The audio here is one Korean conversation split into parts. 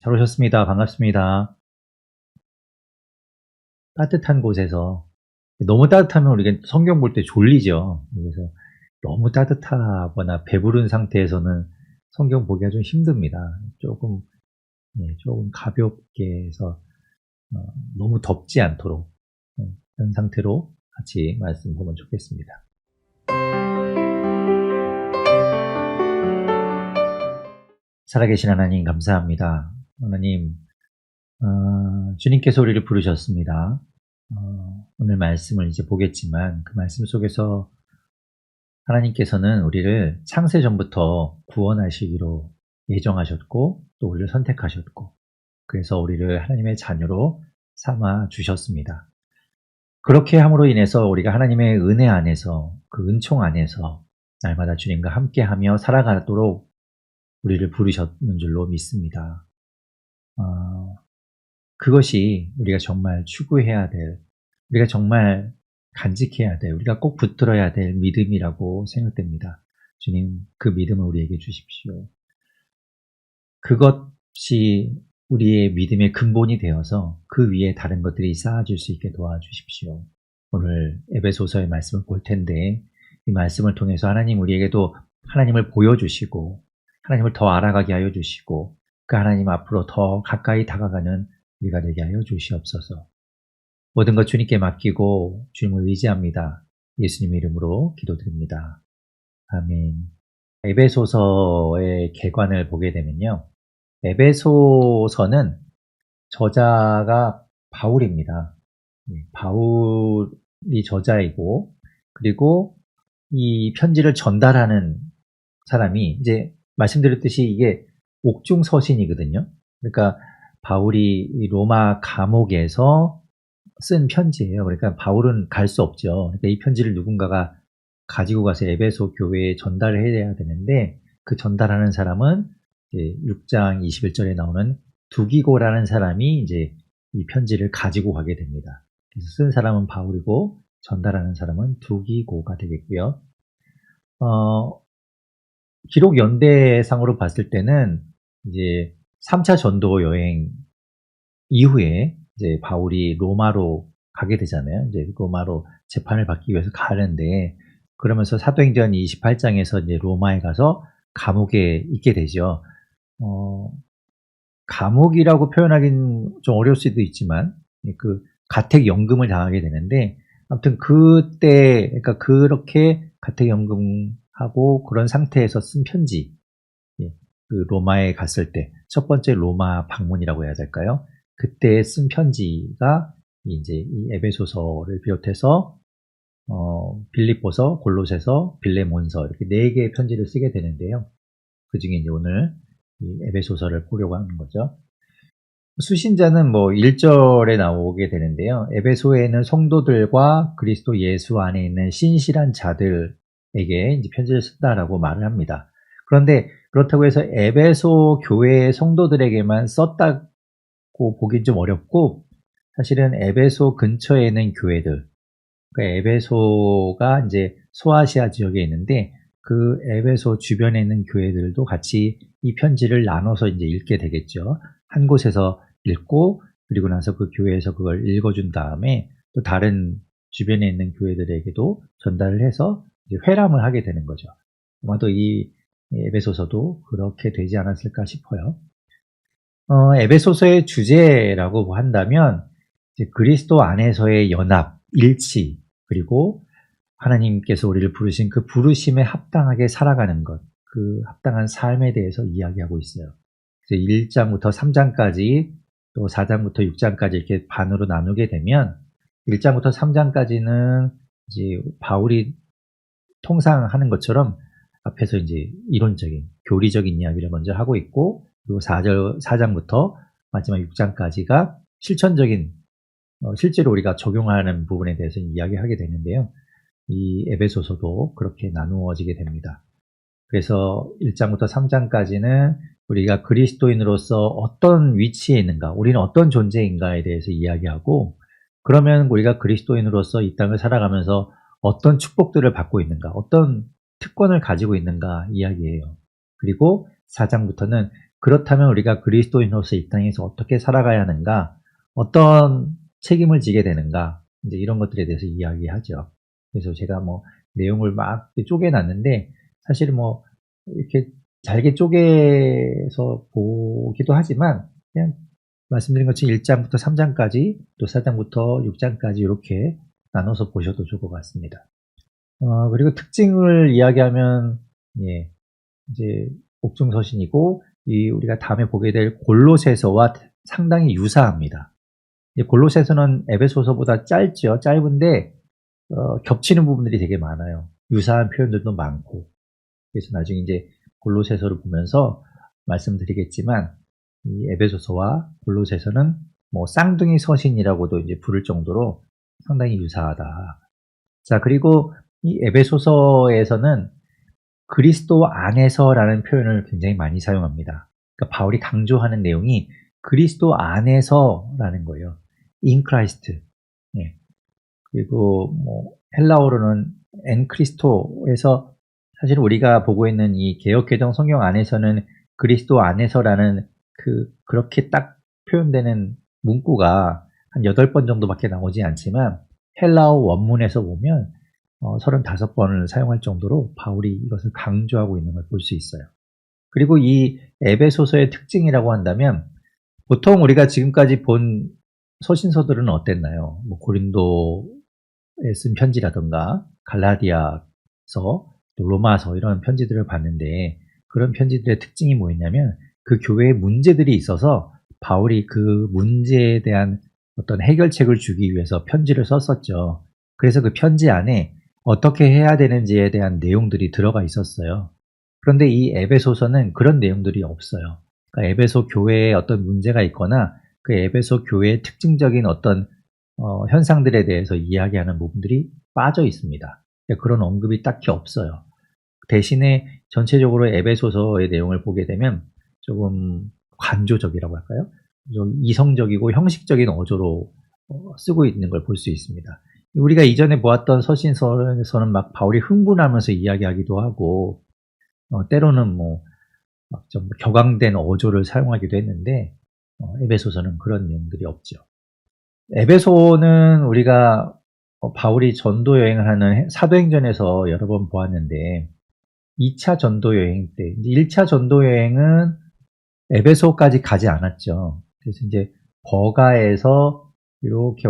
잘 오셨습니다. 반갑습니다. 따뜻한 곳에서 너무 따뜻하면 우리가 성경 볼 때 졸리죠. 그래서 너무 따뜻하거나 배부른 상태에서는 성경 보기가 좀 힘듭니다. 조금, 조금 가볍게 해서 너무 덥지 않도록 그런 상태로 같이 말씀 보면 좋겠습니다. 살아계신 하나님 감사합니다. 하나님, 주님께서 우리를 부르셨습니다. 오늘 말씀을 이제 보겠지만 그 말씀 속에서 하나님께서는 우리를 창세 전부터 구원하시기로 예정하셨고 또 우리를 선택하셨고 그래서 우리를 하나님의 자녀로 삼아 주셨습니다. 그렇게 함으로 인해서 우리가 하나님의 은혜 안에서 그 은총 안에서 날마다 주님과 함께하며 살아가도록 우리를 부르셨는 줄로 믿습니다. 그것이 우리가 정말 추구해야 될, 우리가 정말 간직해야 될, 우리가 꼭 붙들어야 될 믿음이라고 생각됩니다. 주님, 그 믿음을 우리에게 주십시오. 그것이 우리의 믿음의 근본이 되어서 그 위에 다른 것들이 쌓아질 수 있게 도와주십시오. 오늘 에베소서의 말씀을 볼 텐데 이 말씀을 통해서 하나님 우리에게도 하나님을 보여주시고 하나님을 더 알아가게 하여 주시고 그 하나님 앞으로 더 가까이 다가가는 우리가 되게 하여 주시옵소서. 모든 것 주님께 맡기고 주님을 의지합니다. 예수님의 이름으로 기도드립니다. 아멘. 에베소서의 개관을 보게 되면요. 에베소서는 저자가 바울입니다. 바울이 저자이고 그리고 이 편지를 전달하는 사람이 이제 말씀드렸듯이 이게 옥중서신이거든요. 그러니까 바울이 로마 감옥에서 쓴 편지예요. 그러니까 바울은 갈 수 없죠. 그러니까 이 편지를 누군가가 가지고 가서 에베소 교회에 전달을 해야 되는데 그 전달하는 사람은 이제 6장 21절에 나오는 두기고라는 사람이 이제 이 편지를 가지고 가게 됩니다. 그래서 쓴 사람은 바울이고 전달하는 사람은 두기고가 되겠고요. 기록 연대상으로 봤을 때는 이제 3차 전도 여행 이후에 이제 바울이 로마로 가게 되잖아요. 이제 로마로 재판을 받기 위해서 가는데 그러면서 사도행전 28장에서 이제 로마에 가서 감옥에 있게 되죠. 감옥이라고 표현하기는 좀 어려울 수도 있지만 그 가택연금을 당하게 되는데 아무튼 그때 그러니까 그렇게 가택연금하고 그런 상태에서 쓴 편지 그 로마에 갔을 때 첫 번째 로마 방문이라고 해야 될까요? 그때 쓴 편지가 이제 이 에베소서를 비롯해서 빌립보서, 골로새서, 빌레몬서 이렇게 4개의 편지를 쓰게 되는데요. 그 중에 이제 오늘 이 에베소서를 보려고 하는 거죠. 수신자는 뭐 1절에 나오게 되는데요. 에베소에는 성도들과 그리스도 예수 안에 있는 신실한 자들에게 이제 편지를 쓴다라고 말을 합니다. 그런데 그렇다고 해서 에베소 교회의 성도들에게만 썼다고 보긴 좀 어렵고 사실은 에베소 근처에 있는 교회들, 그러니까 에베소가 이제 소아시아 지역에 있는데 그 에베소 주변에 있는 교회들도 같이 이 편지를 나눠서 이제 읽게 되겠죠. 한 곳에서 읽고 그리고 나서 그 교회에서 그걸 읽어준 다음에 또 다른 주변에 있는 교회들에게도 전달을 해서 이제 회람을 하게 되는 거죠. 아마도 이 에베소서도 그렇게 되지 않았을까 싶어요. 에베소서의 주제라고 한다면 이제 그리스도 안에서의 연합, 일치, 그리고 하나님께서 우리를 부르신 그 부르심에 합당하게 살아가는 것, 그 합당한 삶에 대해서 이야기하고 있어요. 그래서 1장부터 3장까지 또 4장부터 6장까지 이렇게 반으로 나누게 되면 1장부터 3장까지는 이제 바울이 통상 하는 것처럼 앞에서 이제 이론적인, 교리적인 이야기를 먼저 하고 있고 그리고 4장부터 마지막 6장까지가 실천적인, 실제로 우리가 적용하는 부분에 대해서 이야기하게 되는데요. 이 에베소서도 그렇게 나누어지게 됩니다. 그래서 1장부터 3장까지는 우리가 그리스도인으로서 어떤 위치에 있는가, 우리는 어떤 존재인가에 대해서 이야기하고 그러면 우리가 그리스도인으로서 이 땅을 살아가면서 어떤 축복들을 받고 있는가, 어떤 특권을 가지고 있는가 이야기해요. 그리고 4장부터는 그렇다면 우리가 그리스도인으로서 이 땅에서 어떻게 살아가야 하는가, 어떤 책임을 지게 되는가, 이제 이런 것들에 대해서 이야기하죠. 그래서 제가 뭐 내용을 막 쪼개놨는데 사실 뭐 이렇게 잘게 쪼개서 보기도 하지만 그냥 말씀드린 것처럼 1장부터 3장까지 또 4장부터 6장까지 이렇게 나눠서 보셔도 좋을 것 같습니다. 그리고 특징을 이야기하면 예, 이제 옥중서신이고 이 우리가 다음에 보게 될 골로새서와 상당히 유사합니다. 골로새서는 에베소서보다 짧죠. 짧은데 겹치는 부분들이 되게 많아요. 유사한 표현들도 많고. 그래서 나중에 이제 골로새서를 보면서 말씀드리겠지만 이 에베소서와 골로새서는 뭐 쌍둥이 서신이라고도 이제 부를 정도로 상당히 유사하다. 자, 그리고 이 에베소서에서는 그리스도 안에서라는 표현을 굉장히 많이 사용합니다. 그러니까 바울이 강조하는 내용이 그리스도 안에서라는 거예요. in Christ. 네. 그리고 뭐 헬라어로는 en Christo에서 사실 우리가 보고 있는 이 개역개정 성경 안에서는 그리스도 안에서라는 그렇게 딱 표현되는 문구가 한 8번 정도밖에 나오지 않지만 헬라어 원문에서 보면 35번을 사용할 정도로 바울이 이것을 강조하고 있는 걸 볼 수 있어요. 그리고 이 에베소서의 특징이라고 한다면 보통 우리가 지금까지 본 서신서들은 어땠나요? 뭐 고린도에 쓴 편지라든가 갈라디아서, 또 로마서 이런 편지들을 봤는데 그런 편지들의 특징이 뭐였냐면 그 교회에 문제들이 있어서 바울이 그 문제에 대한 어떤 해결책을 주기 위해서 편지를 썼었죠. 그래서 그 편지 안에 어떻게 해야 되는지에 대한 내용들이 들어가 있었어요. 그런데 이 에베소서는 그런 내용들이 없어요. 그러니까 에베소 교회에 어떤 문제가 있거나 그 에베소 교회의 특징적인 어떤 현상들에 대해서 이야기하는 부분들이 빠져 있습니다. 그런 언급이 딱히 없어요. 대신에 전체적으로 에베소서의 내용을 보게 되면 조금 관조적이라고 할까요? 좀 이성적이고 형식적인 어조로 쓰고 있는 걸 볼 수 있습니다. 우리가 이전에 보았던 서신서에서는 막 바울이 흥분하면서 이야기하기도 하고 때로는 뭐 막 좀 격앙된 어조를 사용하기도 했는데 에베소서는 그런 내용들이 없죠. 에베소는 우리가 바울이 전도 여행을 하는 사도행전에서 여러 번 보았는데 2차 전도 여행 때 1차 전도 여행은 에베소까지 가지 않았죠. 그래서 이제 버가에서 이렇게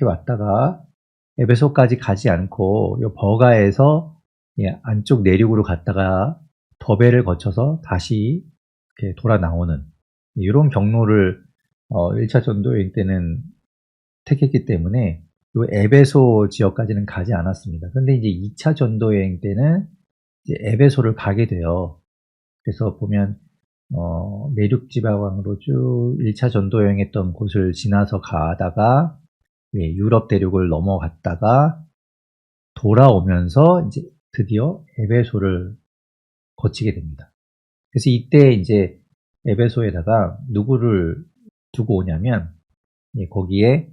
왔다가 에베소까지 가지 않고 이 버가에서 안쪽 내륙으로 갔다가 더베를 거쳐서 다시 이렇게 돌아 나오는 이런 경로를 1차 전도 여행 때는 택했기 때문에 이 에베소 지역까지는 가지 않았습니다. 그런데 이제 2차 전도 여행 때는 이제 에베소를 가게 돼요. 그래서 보면 내륙 지방으로 쭉 1차 전도 여행했던 곳을 지나서 가다가 유럽 대륙을 넘어갔다가 돌아오면서 이제 드디어 에베소를 거치게 됩니다. 그래서 이때 이제 에베소에다가 누구를 두고 오냐면 거기에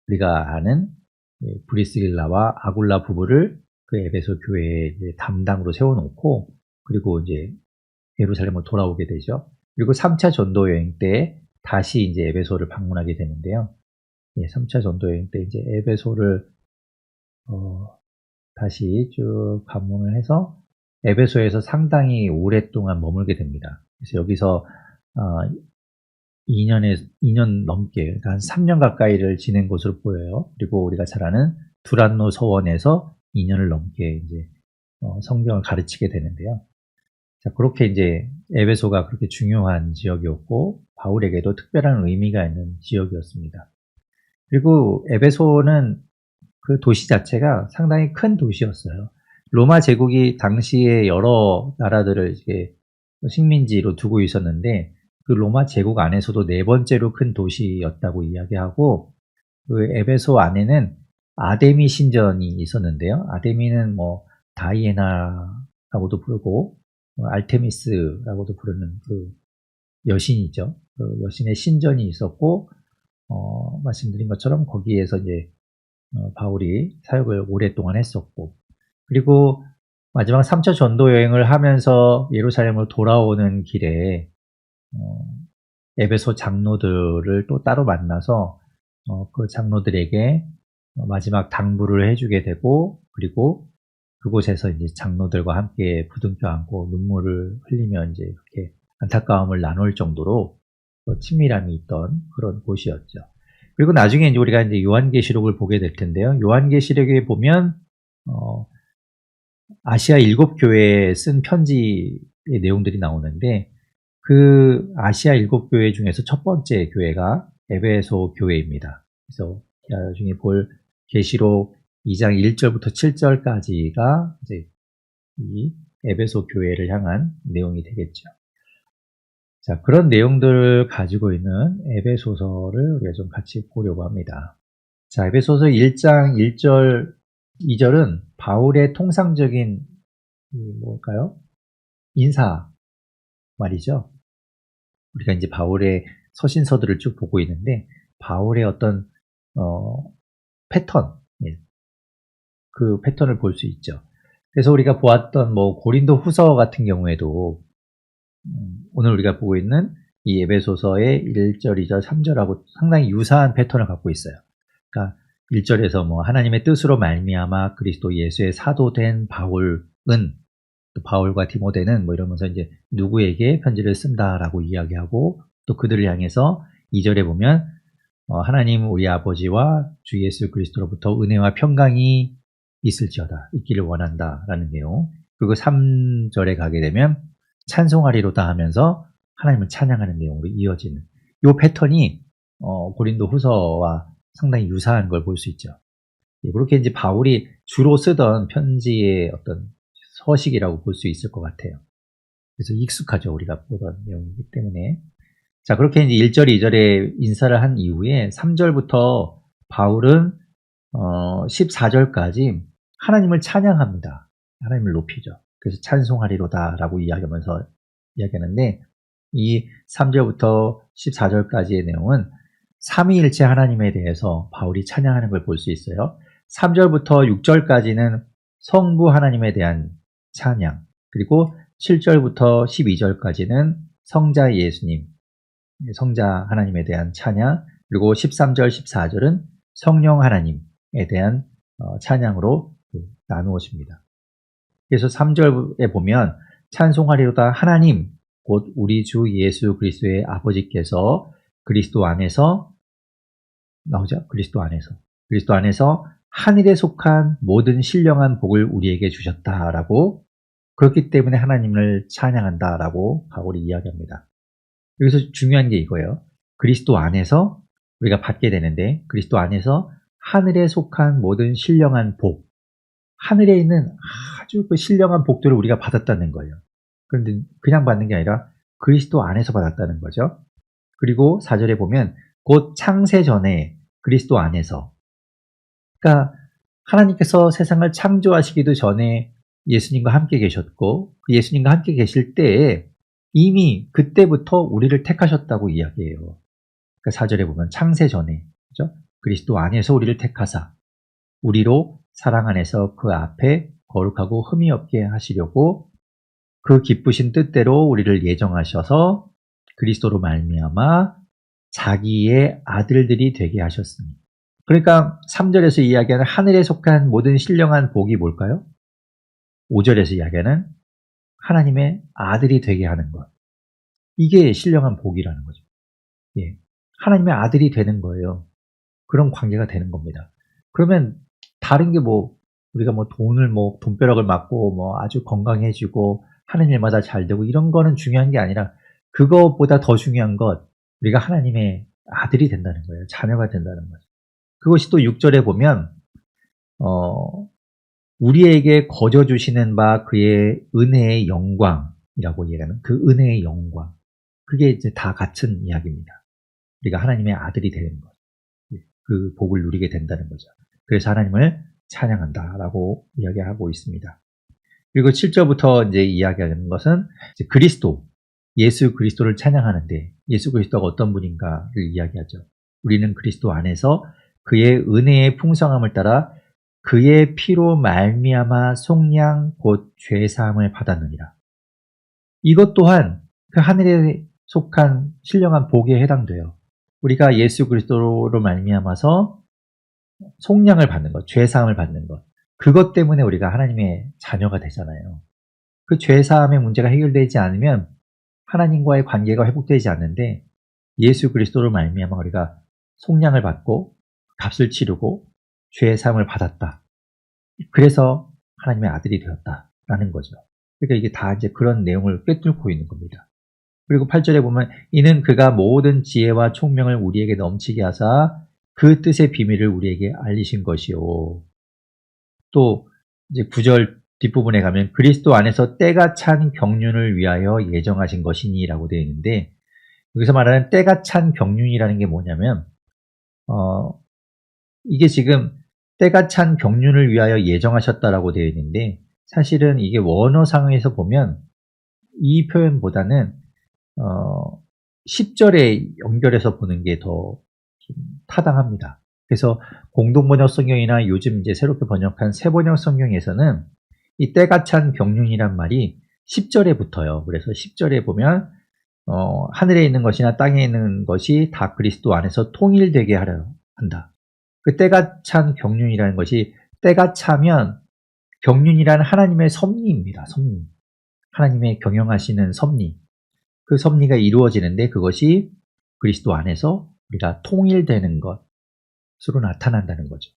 우리가 아는 브리스길라와 아굴라 부부를 그 에베소 교회의 담당으로 세워놓고 그리고 이제 예루살렘으로 돌아오게 되죠. 그리고 3차 전도 여행 때 다시 이제 에베소를 방문하게 되는데요. 3차 전도 여행 때 이제 에베소를 다시 쭉 방문을 해서 에베소에서 상당히 오랫동안 머물게 됩니다. 그래서 여기서 2년 넘게, 그러니까 한 3년 가까이를 지낸 것으로 보여요. 그리고 우리가 잘 아는 두란노 서원에서 2년을 넘게 이제 성경을 가르치게 되는데요. 자, 그렇게 이제 에베소가 그렇게 중요한 지역이었고 바울에게도 특별한 의미가 있는 지역이었습니다. 그리고 에베소는 그 도시 자체가 상당히 큰 도시였어요. 로마 제국이 당시에 여러 나라들을 이제 식민지로 두고 있었는데 그 로마 제국 안에서도 4번째로 큰 도시였다고 이야기하고 그 에베소 안에는 아데미 신전이 있었는데요. 아데미는 뭐 다이애나라고도 부르고 알테미스라고도 부르는 그 여신이죠. 그 여신의 신전이 있었고 말씀드린 것처럼 거기에서 이제 바울이 사역을 오랫동안 했었고 그리고 마지막 3차 전도 여행을 하면서 예루살렘으로 돌아오는 길에 에베소 장로들을 또 따로 만나서 그 장로들에게 마지막 당부를 해주게 되고, 그리고 그곳에서 이제 장로들과 함께 부둥켜 안고 눈물을 흘리며 이제 이렇게 안타까움을 나눌 정도로 친밀함이 있던 그런 곳이었죠. 그리고 나중에 이제 우리가 이제 요한계시록을 보게 될 텐데요. 요한계시록에 보면 아시아 7교회에 쓴 편지의 내용들이 나오는데, 그 아시아 7교회 중에서 첫 번째 교회가 에베소 교회입니다. 그래서 나중에 볼 계시록 2장 1절부터 7절까지가 이제 이 에베소 교회를 향한 내용이 되겠죠. 자, 그런 내용들을 가지고 있는 에베소서를 우리가 좀 같이 보려고 합니다. 자, 에베소서 1장 1절, 2절은 바울의 통상적인 뭘까요? 인사 말이죠. 우리가 이제 바울의 서신서들을 쭉 보고 있는데, 바울의 어떤 패턴, 그 패턴을 볼 수 있죠. 그래서 우리가 보았던 고린도 후서 같은 경우에도 오늘 우리가 보고 있는 이 에베소서의 1절, 2절, 3절하고 상당히 유사한 패턴을 갖고 있어요. 그러니까 1절에서 하나님의 뜻으로 말미암아 그리스도 예수의 사도된 바울은, 또 바울과 디모데는 이러면서 이제 누구에게 편지를 쓴다라고 이야기하고, 또 그들을 향해서 2절에 보면 하나님 우리 아버지와 주 예수 그리스도로부터 은혜와 평강이 있기를 원한다라는 내용. 그리고 3절에 가게 되면 찬송하리로다 하면서 하나님을 찬양하는 내용으로 이어지는 이 패턴이 고린도 후서와 상당히 유사한 걸 볼 수 있죠. 그렇게 이제 바울이 주로 쓰던 편지의 어떤 서식이라고 볼 수 있을 것 같아요. 그래서 익숙하죠, 우리가 보던 내용이기 때문에. 자, 그렇게 이제 1절, 2절에 인사를 한 이후에 3절부터 바울은 14절까지 하나님을 찬양합니다. 하나님을 높이죠. 그래서 찬송하리로다 라고 이야기하는데, 이 3절부터 14절까지의 내용은 삼위일체 하나님에 대해서 바울이 찬양하는 걸 볼 수 있어요. 3절부터 6절까지는 성부 하나님에 대한 찬양, 그리고 7절부터 12절까지는 성자 예수님, 성자 하나님에 대한 찬양, 그리고 13절, 14절은 성령 하나님에 대한 찬양으로 나누어집니다. 그래서 3절에 보면 찬송하리로다 하나님 곧 우리 주 예수 그리스도의 아버지께서 그리스도 안에서 나오죠. 그리스도 안에서 하늘에 속한 모든 신령한 복을 우리에게 주셨다라고, 그렇기 때문에 하나님을 찬양한다라고 바울이 이야기합니다. 여기서 중요한 게 이거예요. 그리스도 안에서 우리가 받게 되는데, 그리스도 안에서 하늘에 속한 모든 신령한 복, 하늘에 있는 아주 그 신령한 복들을 우리가 받았다는 거예요. 그런데 그냥 받는 게 아니라 그리스도 안에서 받았다는 거죠. 그리고 4절에 보면 곧 창세 전에 그리스도 안에서, 그러니까 하나님께서 세상을 창조하시기도 전에 예수님과 함께 계셨고, 그 예수님과 함께 계실 때에 이미 그때부터 우리를 택하셨다고 이야기해요. 그러니까 4절에 보면 창세 전에, 그렇죠? 그리스도 안에서 우리를 택하사 우리로 사랑 안에서 그 앞에 거룩하고 흠이 없게 하시려고 그 기쁘신 뜻대로 우리를 예정하셔서 그리스도로 말미암아 자기의 아들들이 되게 하셨으니. 그러니까 3절에서 이야기하는 하늘에 속한 모든 신령한 복이 뭘까요? 5절에서 이야기하는 하나님의 아들이 되게 하는 것. 이게 신령한 복이라는 거죠. 예, 하나님의 아들이 되는 거예요. 그런 관계가 되는 겁니다. 그러면 다른 게 우리가 돈벼락을 맞고 아주 건강해지고 하는 일마다 잘 되고 이런 거는 중요한 게 아니라, 그것보다 더 중요한 것, 우리가 하나님의 아들이 된다는 거예요. 자녀가 된다는 거죠. 그것이 또 6절에 보면 우리에게 거저 주시는 바 그의 은혜의 영광이라고 얘기하는 그 은혜의 영광, 그게 이제 다 같은 이야기입니다. 우리가 하나님의 아들이 되는 것, 그 복을 누리게 된다는 거죠. 그래서 하나님을 찬양한다라고 이야기하고 있습니다. 그리고 7절부터 이제 이야기하는 것은 이제 그리스도, 예수 그리스도를 찬양하는데, 예수 그리스도가 어떤 분인가를 이야기하죠. 우리는 그리스도 안에서 그의 은혜의 풍성함을 따라 그의 피로 말미암아 속량 곧 죄사함을 받았느니라. 이것 또한 그 하늘에 속한 신령한 복에 해당돼요. 우리가 예수 그리스도로 말미암아서 속량을 받는 것, 죄사함을 받는 것. 그것 때문에 우리가 하나님의 자녀가 되잖아요. 그 죄사함의 문제가 해결되지 않으면 하나님과의 관계가 회복되지 않는데 예수 그리스도로 말미암아 우리가 속량을 받고 값을 치르고 죄사함을 받았다. 그래서 하나님의 아들이 되었다라는 거죠. 그러니까 이게 다 이제 그런 내용을 꿰뚫고 있는 겁니다. 그리고 8절에 보면 이는 그가 모든 지혜와 총명을 우리에게 넘치게 하사 그 뜻의 비밀을 우리에게 알리신 것이요. 또 이제 9절 뒷부분에 가면 그리스도 안에서 때가 찬 경륜을 위하여 예정하신 것이니라고 되어 있는데 여기서 말하는 때가 찬 경륜이라는 게 뭐냐면 이게 지금 때가 찬 경륜을 위하여 예정하셨다라고 되어 있는데 사실은 이게 원어상에서 보면 이 표현보다는 10절에 연결해서 보는 게 더 타당합니다. 그래서 공동번역 성경이나 요즘 이제 새롭게 번역한 새번역 성경에서는 이 때가 찬 경륜이란 말이 10절에 붙어요. 그래서 10절에 보면 하늘에 있는 것이나 땅에 있는 것이 다 그리스도 안에서 통일되게 하려 한다. 그 때가 찬 경륜이라는 것이 때가 차면 경륜이란 하나님의 섭리입니다. 섭리. 하나님의 경영하시는 섭리. 그 섭리가 이루어지는데 그것이 그리스도 안에서 우리가 통일되는 것으로 나타난다는 거죠.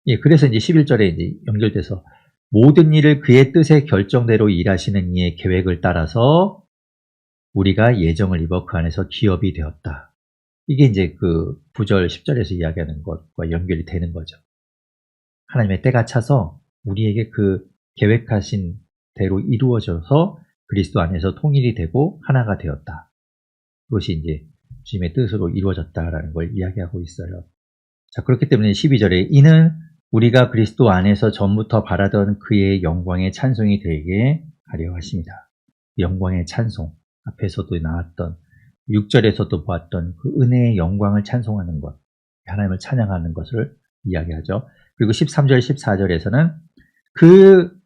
예, 그래서 이제 11절에 이제 연결돼서 모든 일을 그의 뜻의 결정대로 일하시는 이의 계획을 따라서 우리가 예정을 입어 그 안에서 기업이 되었다. 이게 이제 그 9절, 10절에서 이야기하는 것과 연결이 되는 거죠. 하나님의 때가 차서 우리에게 그 계획하신 대로 이루어져서 그리스도 안에서 통일이 되고 하나가 되었다. 그것이 이제 주님의 뜻으로 이루어졌다라는 걸 이야기하고 있어요. 자, 그렇기 때문에 12절에 이는 우리가 그리스도 안에서 전부터 바라던 그의 영광의 찬송이 되게 하려 하십니다. 영광의 찬송, 앞에서도 나왔던 6절에서도 보았던 그 은혜의 영광을 찬송하는 것, 하나님을 찬양하는 것을 이야기하죠. 그리고 13절, 14절에서는 그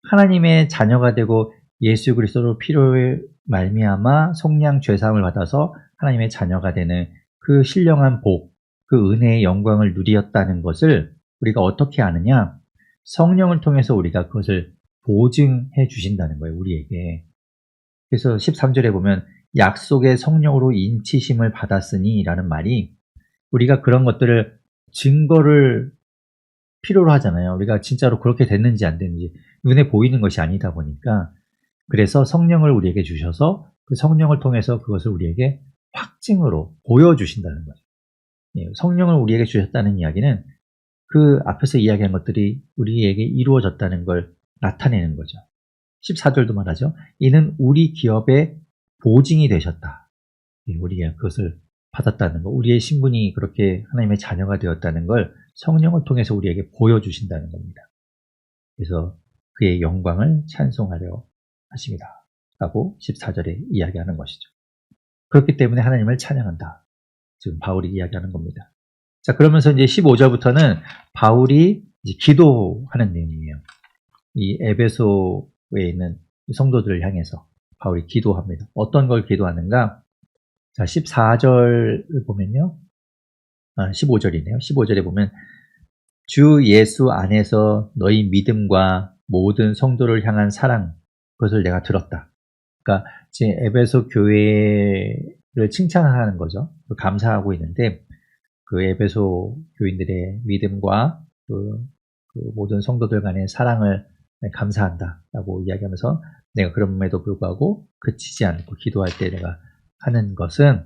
하나님의 자녀가 되고 예수 그리스도로 피로를 말미암아 속량 죄사함을 받아서 하나님의 자녀가 되는 그 신령한 복, 그 은혜의 영광을 누리었다는 것을 우리가 어떻게 아느냐? 성령을 통해서 우리가 그것을 보증해 주신다는 거예요, 우리에게. 그래서 13절에 보면 약속의 성령으로 인치심을 받았으니 라는 말이 우리가 그런 것들을 증거를 필요로 하잖아요. 우리가 진짜로 그렇게 됐는지 안 됐는지 눈에 보이는 것이 아니다 보니까 그래서 성령을 우리에게 주셔서 그 성령을 통해서 그것을 우리에게 확증으로 보여주신다는 거죠. 예, 성령을 우리에게 주셨다는 이야기는 그 앞에서 이야기한 것들이 우리에게 이루어졌다는 걸 나타내는 거죠. 14절도 말하죠. 이는 우리 기업의 보증이 되셨다. 예, 우리가 그것을 받았다는 거, 우리의 신분이 그렇게 하나님의 자녀가 되었다는 걸 성령을 통해서 우리에게 보여주신다는 겁니다. 그래서 그의 영광을 찬송하려 하십니다. 라고 14절에 이야기하는 것이죠. 그렇기 때문에 하나님을 찬양한다. 지금 바울이 이야기하는 겁니다. 자, 그러면서 이제 15절부터는 바울이 이제 기도하는 내용이에요. 이 에베소에 있는 성도들을 향해서 바울이 기도합니다. 어떤 걸 기도하는가? 자, 14절을 보면요. 15절이네요. 15절에 보면 주 예수 안에서 너희 믿음과 모든 성도를 향한 사랑, 그것을 내가 들었다. 그러니까 지금 에베소 교회를 칭찬하는 거죠. 감사하고 있는데 그 에베소 교인들의 믿음과 그 모든 성도들 간의 사랑을 감사한다라고 이야기하면서 내가 그럼에도 불구하고 그치지 않고 기도할 때 내가 하는 것은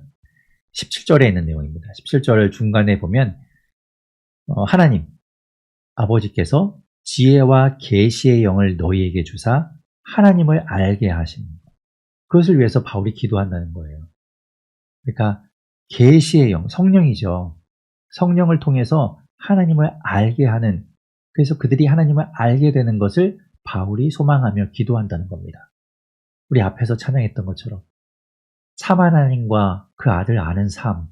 17절에 있는 내용입니다. 17절 중간에 보면 하나님 아버지께서 지혜와 계시의 영을 너희에게 주사 하나님을 알게 하시는 것. 그것을 위해서 바울이 기도한다는 거예요. 그러니까 계시의 영, 성령이죠. 성령을 통해서 하나님을 알게 하는, 그래서 그들이 하나님을 알게 되는 것을 바울이 소망하며 기도한다는 겁니다. 우리 앞에서 찬양했던 것처럼 참 하나님과 그 아들 아는 삶,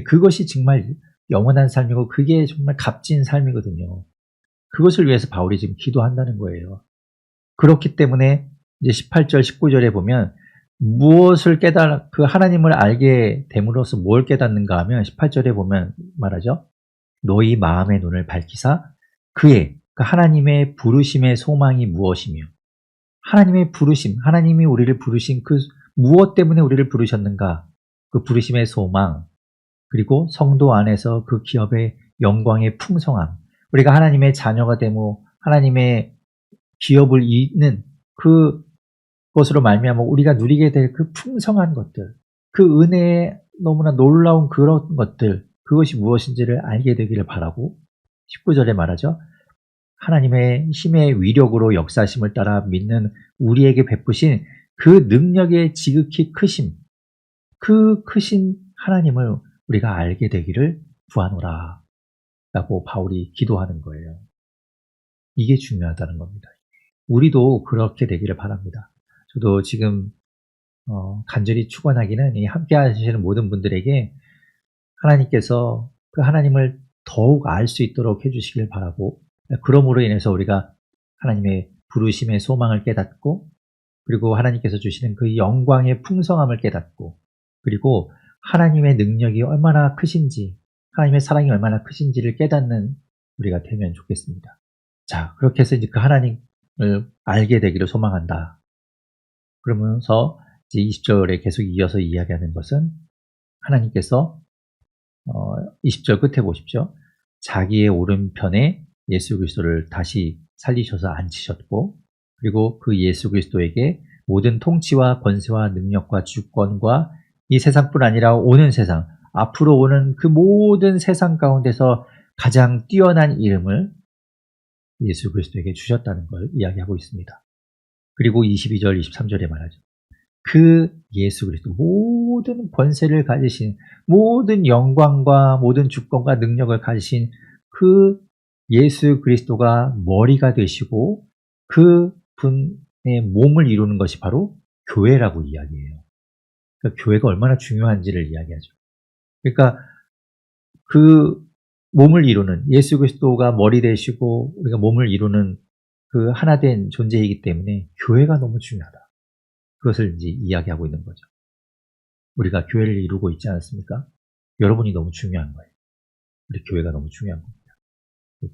그것이 정말 영원한 삶이고 그게 정말 값진 삶이거든요. 그것을 위해서 바울이 지금 기도한다는 거예요. 그렇기 때문에 이제 18절, 19절에 보면 무엇을 그 하나님을 알게 됨으로써 뭘 깨닫는가 하면 18절에 보면 말하죠. 너희 마음의 눈을 밝히사 그 하나님의 부르심의 소망이 무엇이며 하나님의 부르심, 하나님이 우리를 부르신 그 무엇 때문에 우리를 부르셨는가 그 부르심의 소망 그리고 성도 안에서 그 기업의 영광의 풍성함 우리가 하나님의 자녀가 되고 하나님의 기업을 잇는 그것으로 말미암아 우리가 누리게 될 그 풍성한 것들 그 은혜의 너무나 놀라운 그런 것들 그것이 무엇인지를 알게 되기를 바라고 19절에 말하죠. 하나님의 힘의 위력으로 역사심을 따라 믿는 우리에게 베푸신 그 능력의 지극히 크심 그 크신 하나님을 우리가 알게 되기를 구하노라 라고 바울이 기도하는 거예요. 이게 중요하다는 겁니다. 우리도 그렇게 되기를 바랍니다. 저도 지금 간절히 축원하기는 이 함께 하시는 모든 분들에게 하나님께서 그 하나님을 더욱 알 수 있도록 해주시길 바라고 그러므로 인해서 우리가 하나님의 부르심의 소망을 깨닫고 그리고 하나님께서 주시는 그 영광의 풍성함을 깨닫고 그리고 하나님의 능력이 얼마나 크신지 하나님의 사랑이 얼마나 크신지를 깨닫는 우리가 되면 좋겠습니다. 자, 그렇게 해서 이제 그 하나님을 알게 되기를 소망한다. 그러면서 이제 20절에 계속 이어서 이야기하는 것은 하나님께서 20절 끝에 보십시오. 자기의 오른편에 예수 그리스도를 다시 살리셔서 앉히셨고 그리고 그 예수 그리스도에게 모든 통치와 권세와 능력과 주권과 이 세상뿐 아니라 오는 세상, 앞으로 오는 그 모든 세상 가운데서 가장 뛰어난 이름을 예수 그리스도에게 주셨다는 걸 이야기하고 있습니다. 그리고 22절, 23절에 말하죠. 그 예수 그리스도 모든 권세를 가지신 모든 영광과 모든 주권과 능력을 가지신 그 예수 그리스도가 머리가 되시고 그 분의 몸을 이루는 것이 바로 교회라고 이야기해요. 그러니까 교회가 얼마나 중요한지를 이야기하죠. 그러니까 그 몸을 이루는 예수 그리스도가 머리 되시고 우리가 몸을 이루는 그 하나된 존재이기 때문에 교회가 너무 중요하다. 그것을 이제 이야기하고 있는 거죠. 우리가 교회를 이루고 있지 않습니까? 여러분이 너무 중요한 거예요. 우리 교회가 너무 중요한 겁니다.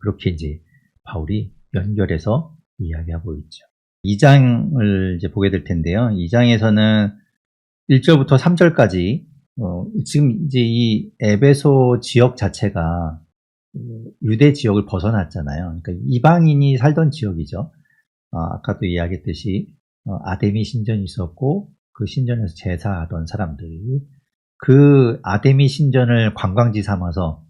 그렇게 이제 바울이 연결해서 이야기하고 있죠. 2장을 이제 보게 될 텐데요. 2장에서는 1절부터 3절까지 지금 이제 이 에베소 지역 자체가 유대 지역을 벗어났잖아요. 그러니까 이방인이 살던 지역이죠. 아까도 이야기했듯이 아데미 신전이 있었고 그 신전에서 제사하던 사람들이 그 아데미 신전을 관광지 삼아서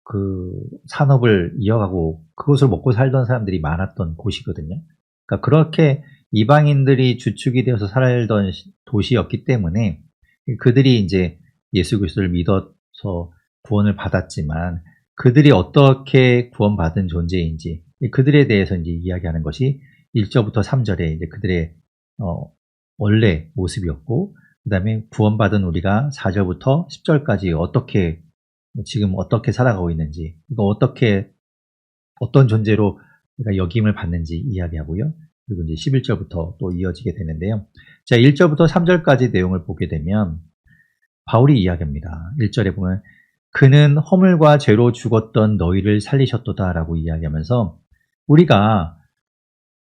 그 산업을 이어가고 그것을 먹고 살던 사람들이 많았던 곳이거든요. 그러니까 그렇게 이방인들이 주축이 되어서 살던 도시였기 때문에 그들이 이제 예수 그리스도를 믿어서 구원을 받았지만 그들이 어떻게 구원받은 존재인지 그들에 대해서 이제 이야기하는 것이 1절부터 3절에 이제 그들의 원래 모습이었고 그 다음에 구원받은 우리가 4절부터 10절까지 지금 어떻게 살아가고 있는지 이거 어떤 존재로 우리가 역임을 받는지 이야기하고요. 그리고 이제 11절부터 또 이어지게 되는데요. 자, 1절부터 3절까지 내용을 보게 되면 바울이 이야기합니다. 1절에 보면 그는 허물과 죄로 죽었던 너희를 살리셨도다 라고 이야기하면서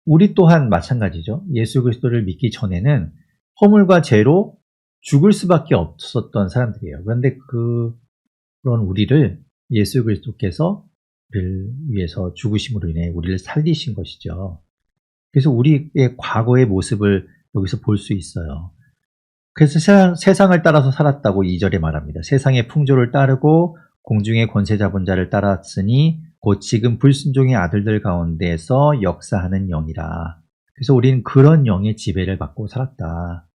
우리 또한 마찬가지죠. 예수 그리스도를 믿기 전에는 허물과 죄로 죽을 수밖에 없었던 사람들이에요. 그런데 그런 우리를 예수 그리스도께서 우리를 위해서 죽으심으로 인해 우리를 살리신 것이죠. 그래서 우리의 과거의 모습을 여기서 볼 수 있어요. 그래서 세상을 따라서 살았다고 2절에 말합니다. 세상의 풍조를 따르고 공중의 권세 잡은 자를 따랐으니 곧 지금 불순종의 아들들 가운데서 역사하는 영이라. 그래서 우리는 그런 영의 지배를 받고 살았다.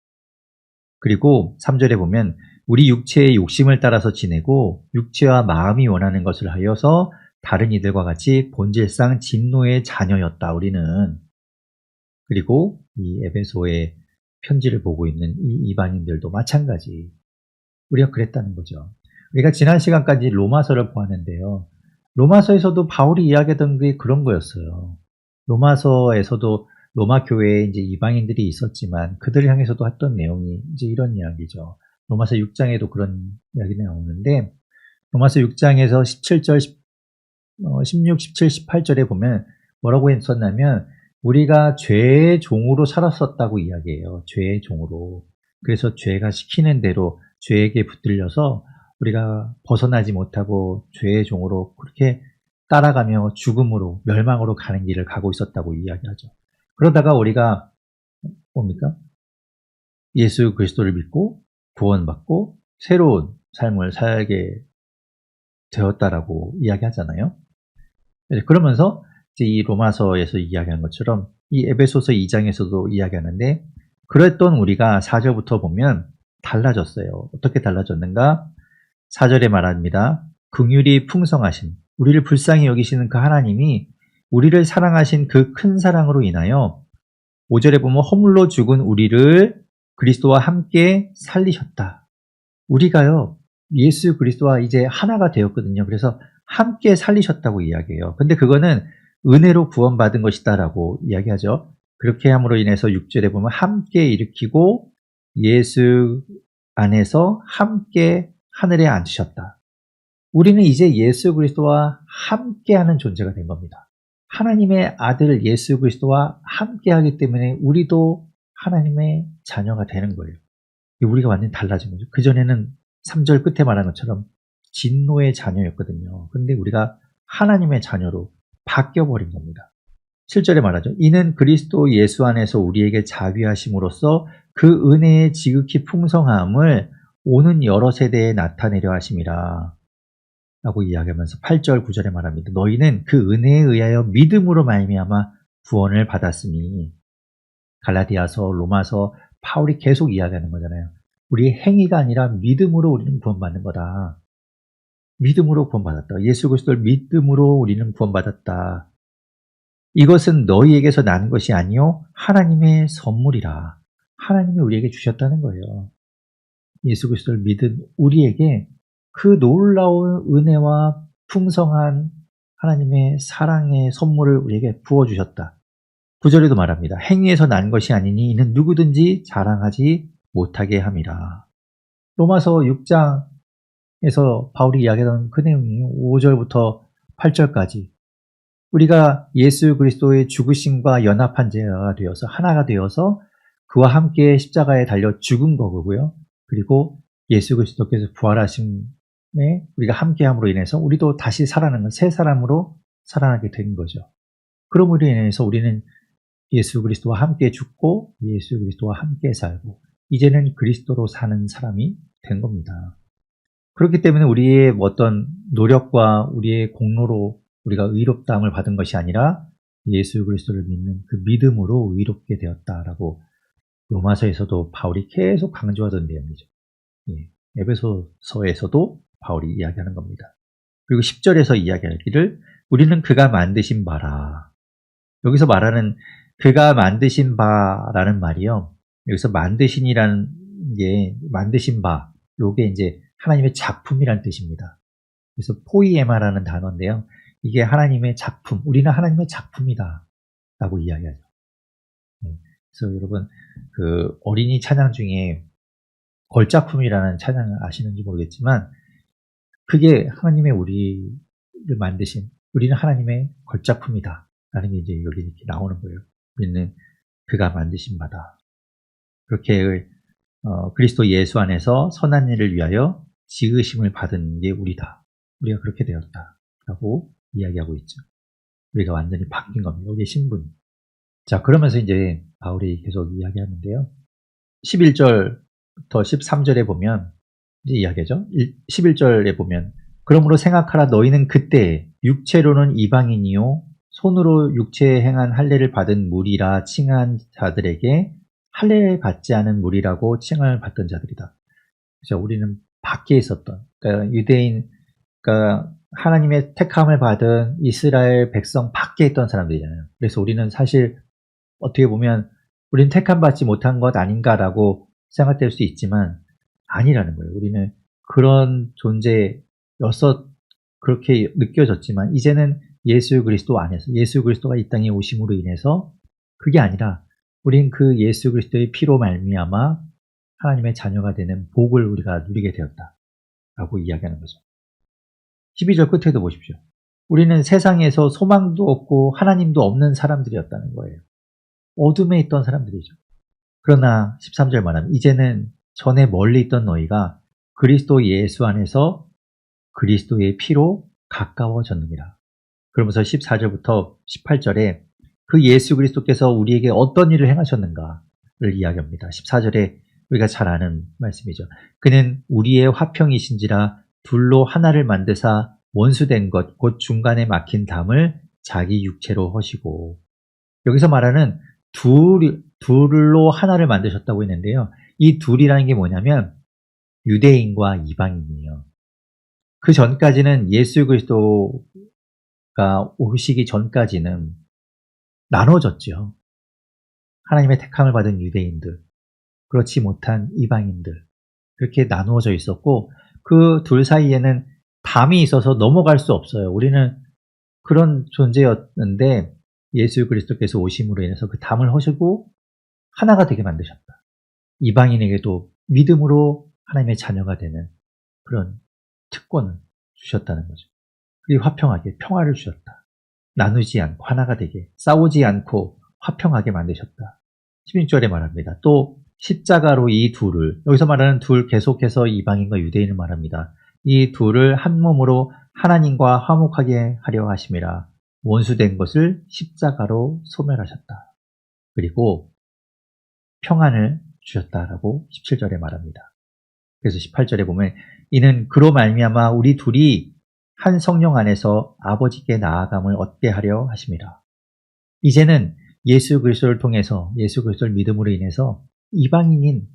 그리고 3절에 보면 우리 육체의 욕심을 따라서 지내고 육체와 마음이 원하는 것을 하여서 다른 이들과 같이 본질상 진노의 자녀였다. 우리는. 그리고 이 에베소의 편지를 보고 있는 이 이방인들도 마찬가지. 우리가 그랬다는 거죠. 우리가 지난 시간까지 로마서를 보았는데요. 로마서에서도 바울이 이야기하던 게 그런 거였어요. 로마서에서도 로마 교회에 이제 이방인들이 있었지만 그들을 향해서도 했던 내용이 이제 이런 이야기죠. 로마서 6장에도 그런 이야기가 나오는데 로마서 6장에서 17절, 16, 17, 18절에 보면 뭐라고 했었냐면 우리가 죄의 종으로 살았었다고 이야기해요. 죄의 종으로. 그래서 죄가 시키는 대로 죄에게 붙들려서 우리가 벗어나지 못하고 죄의 종으로 그렇게 따라가며 죽음으로 멸망으로 가는 길을 가고 있었다고 이야기하죠. 그러다가 우리가 뭡니까? 예수 그리스도를 믿고 구원받고 새로운 삶을 살게 되었다라고 이야기하잖아요. 그러면서 이제 이 로마서에서 이야기한 것처럼 이 에베소서 2장에서도 이야기하는데 그랬던 우리가 4절부터 보면 달라졌어요. 어떻게 달라졌는가? 4절에 말합니다. 긍휼이 풍성하신 우리를 불쌍히 여기시는 그 하나님이 우리를 사랑하신 그 큰 사랑으로 인하여 5절에 보면 허물로 죽은 우리를 그리스도와 함께 살리셨다. 우리가요. 예수 그리스도와 이제 하나가 되었거든요. 그래서 함께 살리셨다고 이야기해요. 근데 그거는 은혜로 구원받은 것이다라고 이야기하죠. 그렇게 함으로 인해서 6절에 보면 함께 일으키고 예수 안에서 함께 하늘에 앉으셨다. 우리는 이제 예수 그리스도와 함께하는 존재가 된 겁니다. 하나님의 아들 예수 그리스도와 함께하기 때문에 우리도 하나님의 자녀가 되는 거예요. 우리가 완전히 달라진 거죠. 그전에는 3절 끝에 말한 것처럼 진노의 자녀였거든요. 그런데 우리가 하나님의 자녀로 바뀌어버린 겁니다. 7절에 말하죠. 이는 그리스도 예수 안에서 우리에게 자비하심으로써 그 은혜의 지극히 풍성함을 오는 여러 세대에 나타내려 하심이라 라고 이야기하면서 8절 9절에 말합니다. 너희는 그 은혜에 의하여 믿음으로 말미암아 구원을 받았으니 갈라디아서 로마서 바울이 계속 이야기하는 거잖아요. 우리의 행위가 아니라 믿음으로 우리는 구원받는 거다. 믿음으로 구원받았다. 예수 그리스도를 믿음으로 우리는 구원받았다. 이것은 너희에게서 난 것이 아니요 하나님의 선물이라. 하나님이 우리에게 주셨다는 거예요. 예수 그리스도를 믿은 우리에게 그 놀라운 은혜와 풍성한 하나님의 사랑의 선물을 우리에게 부어주셨다. 9절에도 말합니다. 행위에서 난 것이 아니니 이는 누구든지 자랑하지 못하게 함이라. 로마서 6장에서 바울이 이야기하던 그 내용이 5절부터 8절까지 우리가 예수 그리스도의 죽으심과 연합한 자가 되어서 하나가 되어서 그와 함께 십자가에 달려 죽은 거고요. 그리고 예수 그리스도께서 부활하심에 우리가 함께함으로 인해서 우리도 다시 살아나는 새 사람으로 살아나게 된 거죠. 그럼으로 인해서 우리는 예수 그리스도와 함께 죽고 예수 그리스도와 함께 살고 이제는 그리스도로 사는 사람이 된 겁니다. 그렇기 때문에 우리의 어떤 노력과 우리의 공로로 우리가 의롭다함을 받은 것이 아니라 예수 그리스도를 믿는 그 믿음으로 의롭게 되었다라고 로마서에서도 바울이 계속 강조하던 내용이죠. 에베소서에서도 바울이 이야기하는 겁니다. 그리고 10절에서 이야기하기를 우리는 그가 만드신 바라. 여기서 말하는 그가 만드신 바라는 말이요. 여기서 만드신이라는 게 만드신 바, 요게 이제 하나님의 작품이라는 뜻입니다. 그래서 포이에마라는 단어인데요. 이게 하나님의 작품, 우리는 하나님의 작품이다 라고 이야기하죠. 그래서 여러분 그 어린이 찬양 중에 걸작품이라는 찬양을 아시는지 모르겠지만 그게 하나님의 우리를 만드신 우리는 하나님의 걸작품이다 라는 게 이제 여기 이렇게 나오는 거예요. 우리는 그가 만드신 바다. 그렇게 그리스도 예수 안에서 선한 일을 위하여 지으심을 받은 게 우리다. 우리가 그렇게 되었다 라고 이야기하고 있죠. 우리가 완전히 바뀐 겁니다. 우리의 신분. 자, 그러면서 이제 바울이 계속 이야기하는데요. 11절부터 13절에 보면 이제 이야기하죠. 11절에 보면 그러므로 생각하라 너희는 그때 육체로는 이방인이요 손으로 육체에 행한 할례를 받은 무리라 칭한 자들에게 할례를 받지 않은 무리라고 칭을 받던 자들이다. 그래서 우리는 밖에 있었던 그러니까 유대인 그러니까 하나님의 택함을 받은 이스라엘 백성 밖에 있던 사람들이잖아요. 그래서 우리는 사실 어떻게 보면 우리는 택함 받지 못한 것 아닌가라고 생각될 수 있지만 아니라는 거예요. 우리는 그런 존재였었던 그렇게 느껴졌지만 이제는 예수 그리스도 안에서 예수 그리스도가 이 땅에 오심으로 인해서 그게 아니라 우린 그 예수 그리스도의 피로 말미암아 하나님의 자녀가 되는 복을 우리가 누리게 되었다라고 이야기하는 거죠. 12절 끝에도 보십시오. 우리는 세상에서 소망도 없고 하나님도 없는 사람들이었다는 거예요. 어둠에 있던 사람들이죠. 그러나 13절 말하면 이제는 전에 멀리 있던 너희가 그리스도 예수 안에서 그리스도의 피로 가까워졌느니라. 그러면서 14절부터 18절에 그 예수 그리스도께서 우리에게 어떤 일을 행하셨는가를 이야기합니다. 14절에 우리가 잘 아는 말씀이죠. 그는 우리의 화평이신지라 둘로 하나를 만드사 원수된 것 곧 중간에 막힌 담을 자기 육체로 하시고, 여기서 말하는 둘로 하나를 만드셨다고 했는데요. 이 둘이라는 게 뭐냐면 유대인과 이방인이에요. 그 전까지는 예수 그리스도가 오시기 전까지는 나눠졌죠. 하나님의 택함을 받은 유대인들, 그렇지 못한 이방인들, 그렇게 나누어져 있었고 그 둘 사이에는 담이 있어서 넘어갈 수 없어요. 우리는 그런 존재였는데 예수 그리스도께서 오심으로 인해서 그 담을 허시고 하나가 되게 만드셨다. 이방인에게도 믿음으로 하나님의 자녀가 되는 그런 특권을 주셨다는 거죠. 그리고 화평하게 평화를 주셨다. 나누지 않고 하나가 되게, 싸우지 않고 화평하게 만드셨다. 16절에 말합니다. 또 십자가로 이 둘을, 여기서 말하는 둘 계속해서 이방인과 유대인을 말합니다. 이 둘을 한 몸으로 하나님과 화목하게 하려 하심이라. 원수된 것을 십자가로 소멸하셨다. 그리고 평안을 주셨다라고 17절에 말합니다. 그래서 18절에 보면 이는 그로 말미암아 우리 둘이 한 성령 안에서 아버지께 나아감을 얻게 하려 하심이라. 이제는 예수 그리스도를 통해서 예수 그리스도를 믿음으로 인해서 이방인인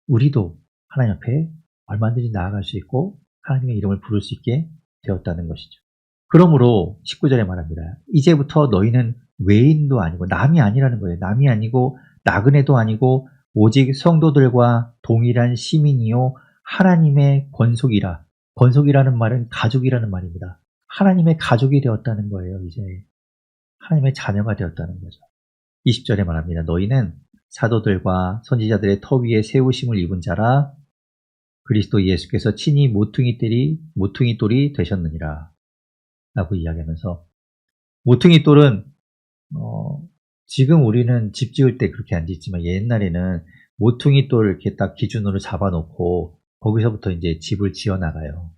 우리도 하나님 앞에 얼마든지 나아갈 수 있고 하나님의 이름을 부를 수 있게 되었다는 것이죠. 그러므로 19절에 말합니다. 이제부터 너희는 외인도 아니고 남이 아니라는 거예요. 남이 아니고 나그네도 아니고 오직 성도들과 동일한 시민이요 하나님의 권속이라. 권속이라는 말은 가족이라는 말입니다. 하나님의 가족이 되었다는 거예요. 이제 하나님의 자녀가 되었다는 거죠. 20절에 말합니다. 너희는 사도들과 선지자들의 터 위에 세우심을 입은 자라. 그리스도 예수께서 친히 모퉁이돌이 되셨느니라 라고 이야기하면서, 모퉁이돌은 지금 우리는 집 지을 때 그렇게 안 짓지만 옛날에는 모퉁이돌 이렇게 딱 기준으로 잡아놓고 거기서부터 이제 집을 지어 나가요.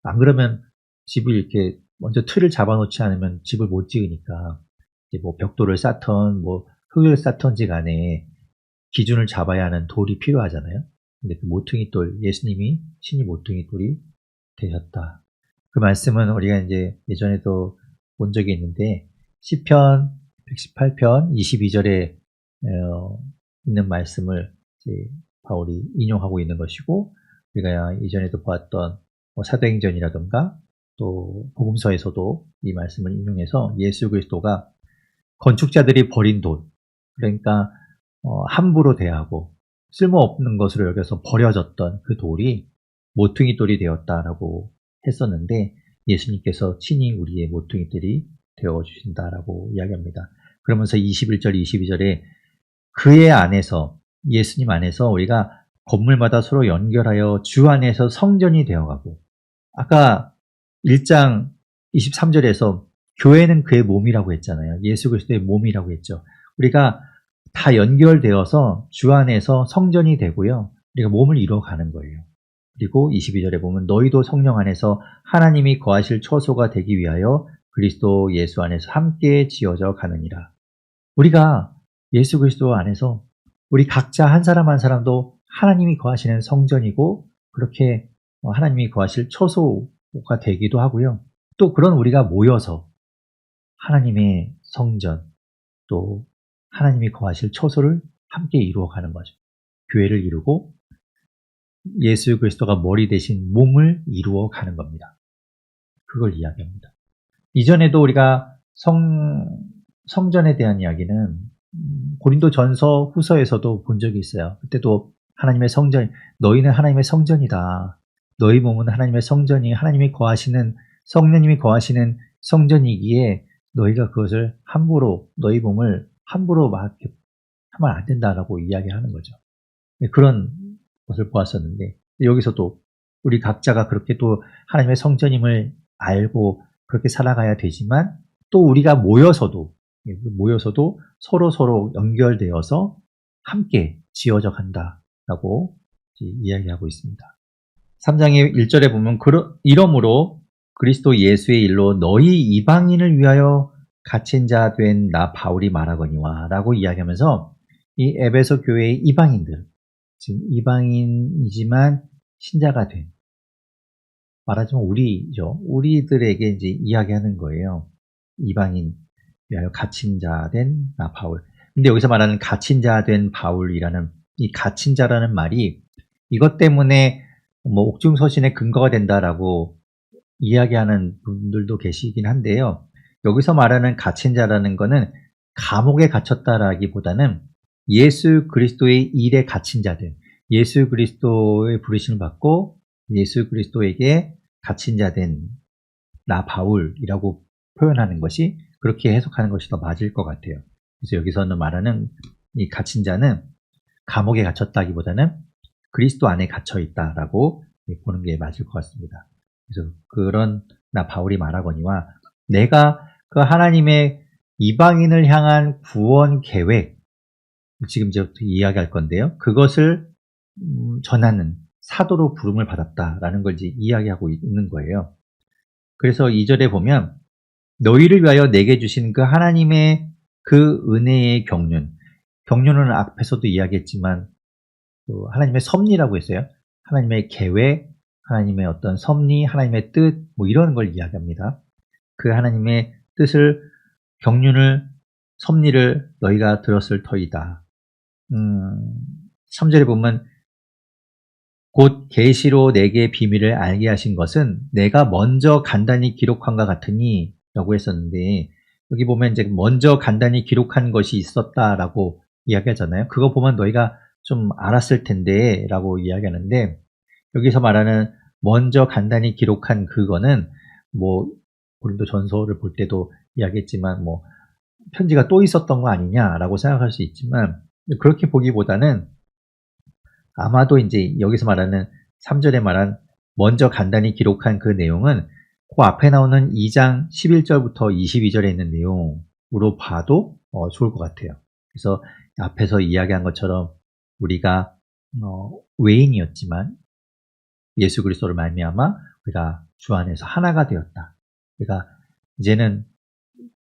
안 그러면 집을 이렇게 먼저 틀을 잡아놓지 않으면 집을 못 지으니까 이제 뭐 벽돌을 쌓던 뭐 흙을 쌓던지 간에 기준을 잡아야 하는 돌이 필요하잖아요. 근데 그 모퉁이돌, 예수님이 친히 모퉁이돌이 되셨다. 그 말씀은 우리가 이제 예전에도 본 적이 있는데 시편 118편 22절에 있는 말씀을 이제 바울이 인용하고 있는 것이고, 우리가 이전에도 보았던 사도행전이라든가 또 복음서에서도 이 말씀을 인용해서 예수 그리스도가 건축자들이 버린 돌, 그러니까 함부로 대하고 쓸모없는 것으로 여겨서 버려졌던 그 돌이 모퉁이돌이 되었다라고 했었는데 예수님께서 친히 우리의 모퉁이돌이 되어주신다라고 이야기합니다. 그러면서 21절, 22절에 그의 안에서, 예수님 안에서 우리가 건물마다 서로 연결하여 주 안에서 성전이 되어가고, 아까 1장 23절에서 교회는 그의 몸이라고 했잖아요. 예수 그리스도의 몸이라고 했죠. 우리가 다 연결되어서 주 안에서 성전이 되고요. 우리가 몸을 이루어가는 거예요. 그리고 22절에 보면 너희도 성령 안에서 하나님이 거하실 처소가 되기 위하여 그리스도 예수 안에서 함께 지어져 가느니라. 우리가 예수 그리스도 안에서 우리 각자 한 사람 한 사람도 하나님이 거하시는 성전이고 그렇게 하나님이 거하실 처소가 되기도 하고요. 또 그런 우리가 모여서 하나님의 성전, 또 하나님이 거하실 처소를 함께 이루어가는 거죠. 교회를 이루고 예수 그리스도가 머리 대신 몸을 이루어가는 겁니다. 그걸 이야기합니다. 이전에도 우리가 성전에 대한 이야기는 고린도전서 후서에서도 본 적이 있어요. 그때도 하나님의 성전, 너희는 하나님의 성전이다. 너희 몸은 하나님의 성전이 하나님이 거하시는 성령님이 거하시는 성전이기에 너희가 그것을 함부로 너희 몸을 함부로 막 이렇게 하면 안 된다라고 이야기하는 거죠. 그런 것을 보았었는데 여기서도 우리 각자가 그렇게 또 하나님의 성전임을 알고 그렇게 살아가야 되지만 또 우리가 모여서도 서로 연결되어서 함께 지어져 간다라고 이야기하고 있습니다. 3장의 1절에 보면 이러므로 그리스도 예수의 일로 너희 이방인을 위하여 갇힌 자 된 나 바울이 말하거니와 라고 이야기하면서 이 에베소 교회의 이방인들, 지금 이방인이지만 신자가 된, 말하자면 우리죠. 우리들에게 이제 이야기하는 거예요. 이방인 위하여 갇힌 자 된 나 바울. 근데 여기서 말하는 갇힌 자 된 바울이라는 이 갇힌 자라는 말이 이것 때문에 뭐 옥중서신의 근거가 된다라고 이야기하는 분들도 계시긴 한데요. 여기서 말하는 갇힌 자라는 거는 감옥에 갇혔다라기보다는 예수 그리스도의 일에 갇힌 자들, 예수 그리스도의 부르심을 받고 예수 그리스도에게 갇힌 자 된 나 바울이라고 표현하는 것이, 그렇게 해석하는 것이 더 맞을 것 같아요. 그래서 여기서는 말하는 이 갇힌 자는 감옥에 갇혔다기보다는 그리스도 안에 갇혀 있다라고 보는 게 맞을 것 같습니다. 그래서 그런 나 바울이 말하거니와 내가 그 하나님의 이방인을 향한 구원 계획, 지금 이제부터 이야기할 건데요. 그것을 전하는 사도로 부름을 받았다라는 걸 이제 이야기하고 있는 거예요. 그래서 2절에 보면 너희를 위하여 내게 주신 그 하나님의 그 은혜의 경륜은 앞에서도 이야기했지만 하나님의 섭리라고 했어요. 하나님의 계획, 하나님의 어떤 섭리, 하나님의 뜻, 뭐 이런 걸 이야기합니다. 그 하나님의 뜻을, 경륜을, 섭리를 너희가 들었을 터이다. 3절에 보면 곧 계시로 내게 비밀을 알게 하신 것은 내가 먼저 간단히 기록한과 같으니 라고 했었는데, 여기 보면 이제 먼저 간단히 기록한 것이 있었다라고 이야기하잖아요. 그거 보면 너희가 좀 알았을 텐데 라고 이야기하는데, 여기서 말하는 먼저 간단히 기록한 그거는 뭐 고린도 전서를 볼 때도 이야기했지만 뭐 편지가 또 있었던 거 아니냐라고 생각할 수 있지만, 그렇게 보기보다는 아마도 이제 여기서 말하는 3절에 말한 먼저 간단히 기록한 그 내용은 그 앞에 나오는 2장 11절부터 22절에 있는 내용으로 봐도 좋을 것 같아요. 그래서 앞에서 이야기한 것처럼 우리가 외인이었지만 예수 그리스도를 말미암아 우리가 주 안에서 하나가 되었다. 우리가 이제는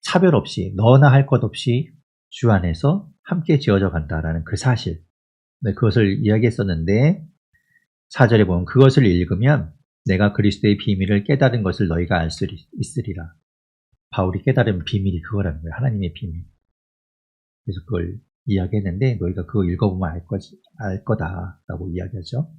차별 없이, 너나 할 것 없이 주 안에서 함께 지어져 간다라는 그 사실, 그것을 이야기했었는데 4절에 보면 그것을 읽으면 내가 그리스도의 비밀을 깨달은 것을 너희가 알 수 있으리라. 바울이 깨달은 비밀이 그거라는 거예요. 하나님의 비밀. 그래서 그걸 이야기했는데 너희가 그거 읽어보면 알 거다라고 이야기하죠.